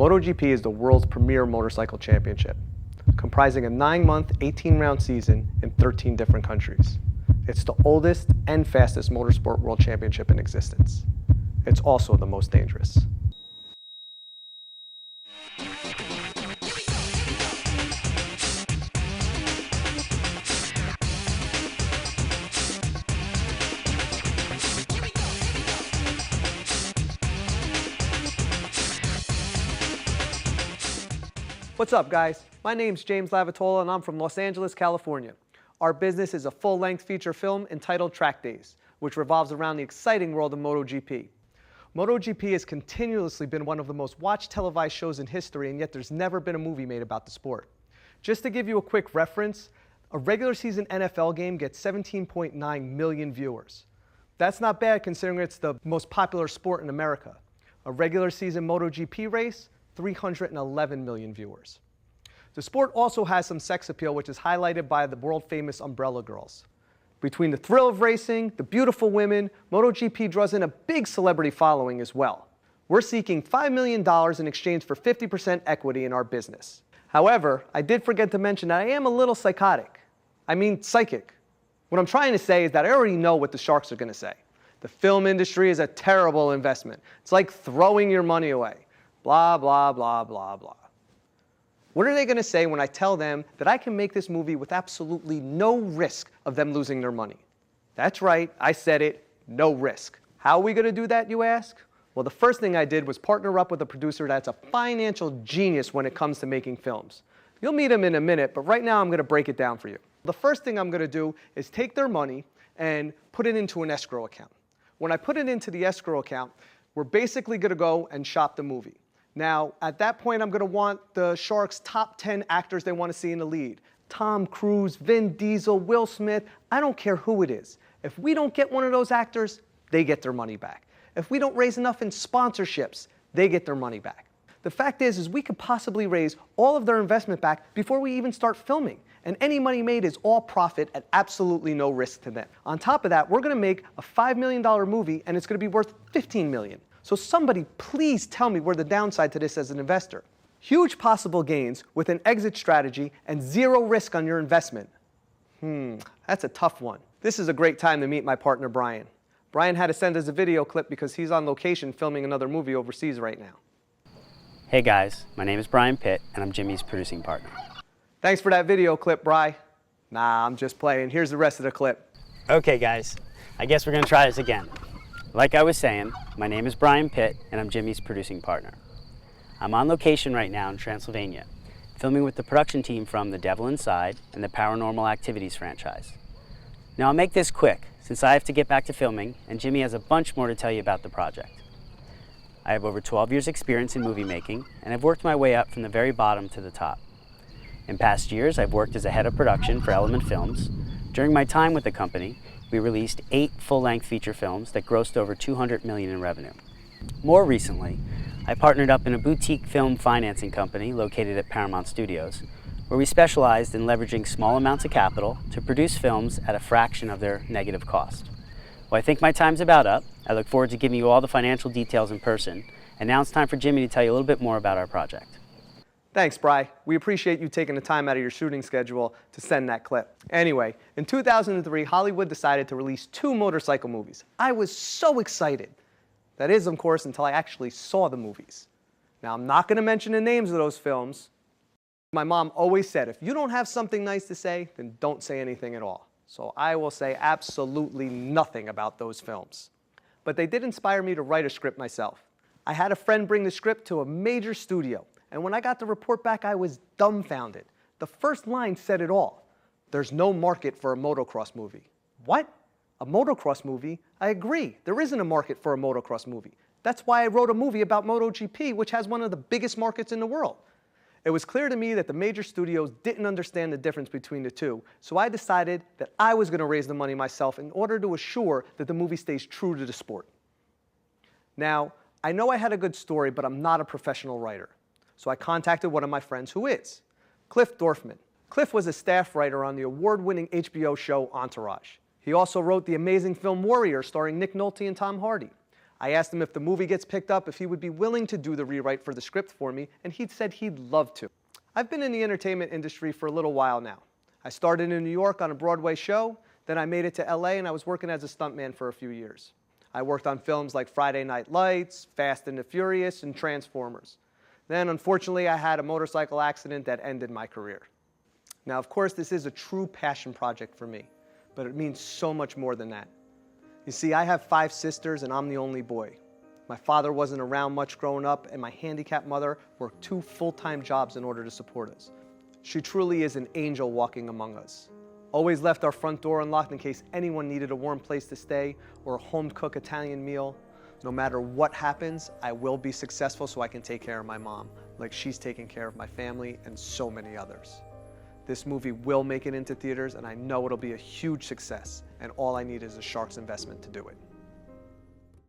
MotoGP is the world's premier motorcycle championship, comprising a 9-month, 18-round season in 13 different countries. It's the oldest and fastest motorsport world championship in existence. It's also the most dangerous. What's up, guys? My name's James Lavatola and I'm from Los Angeles, California. Our business is a full-length feature film entitled Track Days, which revolves around the exciting world of MotoGP. MotoGP has continuously been one of the most watched televised shows in history, and yet there's never been a movie made about the sport. Just to give you a quick reference, a regular season NFL game gets 17.9 million viewers. That's not bad considering it's the most popular sport in America. A regular season MotoGP race, 311 million viewers. The sport also has some sex appeal, which is highlighted by the world-famous Umbrella Girls. Between the thrill of racing, the beautiful women, MotoGP draws in a big celebrity following as well. We're seeking $5 million in exchange for 50% equity in our business. However, I did forget to mention that I am a little psychic. I mean psychic. What I'm trying to say is that I already know what the sharks are going to say. The film industry is a terrible investment. It's like throwing your money away. Blah, blah, blah, blah, blah. What are they going to say when I tell them that I can make this movie with absolutely no risk of them losing their money? That's right, I said it, no risk. How are we going to do that, you ask? Well, the first thing I did was partner up with a producer that's a financial genius when it comes to making films. You'll meet him in a minute, but right now I'm going to break it down for you. The first thing I'm going to do is take their money and put it into an escrow account. When I put it into the escrow account, we're basically going to go and shop the movie. Now, at that point, I'm going to want the Sharks' top 10 actors they want to see in the lead. Tom Cruise, Vin Diesel, Will Smith, I don't care who it is. If we don't get one of those actors, they get their money back. If we don't raise enough in sponsorships, they get their money back. The fact is we could possibly raise all of their investment back before we even start filming. And any money made is all profit at absolutely no risk to them. On top of that, we're going to make a $5 million movie, and it's going to be worth $15 million. So somebody please tell me where the downside to this as an investor. Huge possible gains with an exit strategy and zero risk on your investment. That's a tough one. This is a great time to meet my partner, Brian. Brian had to send us a video clip because he's on location filming another movie overseas right now. Hey guys, my name is Brian Pitt and I'm Jimmy's producing partner. Thanks for that video clip, Bri. Nah, I'm just playing. Here's the rest of the clip. Okay guys, I guess we're gonna try this again. Like I was saying, my name is Brian Pitt and I'm Jimmy's producing partner. I'm on location right now in Transylvania, filming with the production team from The Devil Inside and the Paranormal Activities franchise. Now I'll make this quick, since I have to get back to filming and Jimmy has a bunch more to tell you about the project. I have over 12 years experience in movie making and I've worked my way up from the very bottom to the top. In past years, I've worked as a head of production for Element Films. During my time with the company, we released 8 full-length feature films that grossed over $200 million in revenue. More recently, I partnered up in a boutique film financing company located at Paramount Studios, where we specialized in leveraging small amounts of capital to produce films at a fraction of their negative cost. Well, I think my time's about up. I look forward to giving you all the financial details in person, and now it's time for Jimmy to tell you a little bit more about our project. Thanks, Bri. We appreciate you taking the time out of your shooting schedule to send that clip. Anyway, in 2003, Hollywood decided to release 2 motorcycle movies. I was so excited. That is, of course, until I actually saw the movies. Now, I'm not going to mention the names of those films. My mom always said, if you don't have something nice to say, then don't say anything at all. So I will say absolutely nothing about those films. But they did inspire me to write a script myself. I had a friend bring the script to a major studio. And when I got the report back, I was dumbfounded. The first line said it all. There's no market for a motocross movie. What? A motocross movie? I agree. There isn't a market for a motocross movie. That's why I wrote a movie about MotoGP, which has one of the biggest markets in the world. It was clear to me that the major studios didn't understand the difference between the two, so I decided that I was going to raise the money myself in order to assure that the movie stays true to the sport. Now, I know I had a good story, but I'm not a professional writer. So I contacted one of my friends who is, Cliff Dorfman. Cliff was a staff writer on the award-winning HBO show Entourage. He also wrote the amazing film Warrior starring Nick Nolte and Tom Hardy. I asked him if the movie gets picked up, if he would be willing to do the rewrite for the script for me, and he said he'd love to. I've been in the entertainment industry for a little while now. I started in New York on a Broadway show, then I made it to LA and I was working as a stuntman for a few years. I worked on films like Friday Night Lights, Fast and the Furious, and Transformers. Then, unfortunately, I had a motorcycle accident that ended my career. Now, of course, this is a true passion project for me, but it means so much more than that. You see, I have 5 sisters and I'm the only boy. My father wasn't around much growing up, and my handicapped mother worked 2 full-time jobs in order to support us. She truly is an angel walking among us. Always left our front door unlocked in case anyone needed a warm place to stay or a home-cooked Italian meal. No matter what happens, I will be successful so I can take care of my mom, like she's taking care of my family and so many others. This movie will make it into theaters, and I know it'll be a huge success, and all I need is a shark's investment to do it.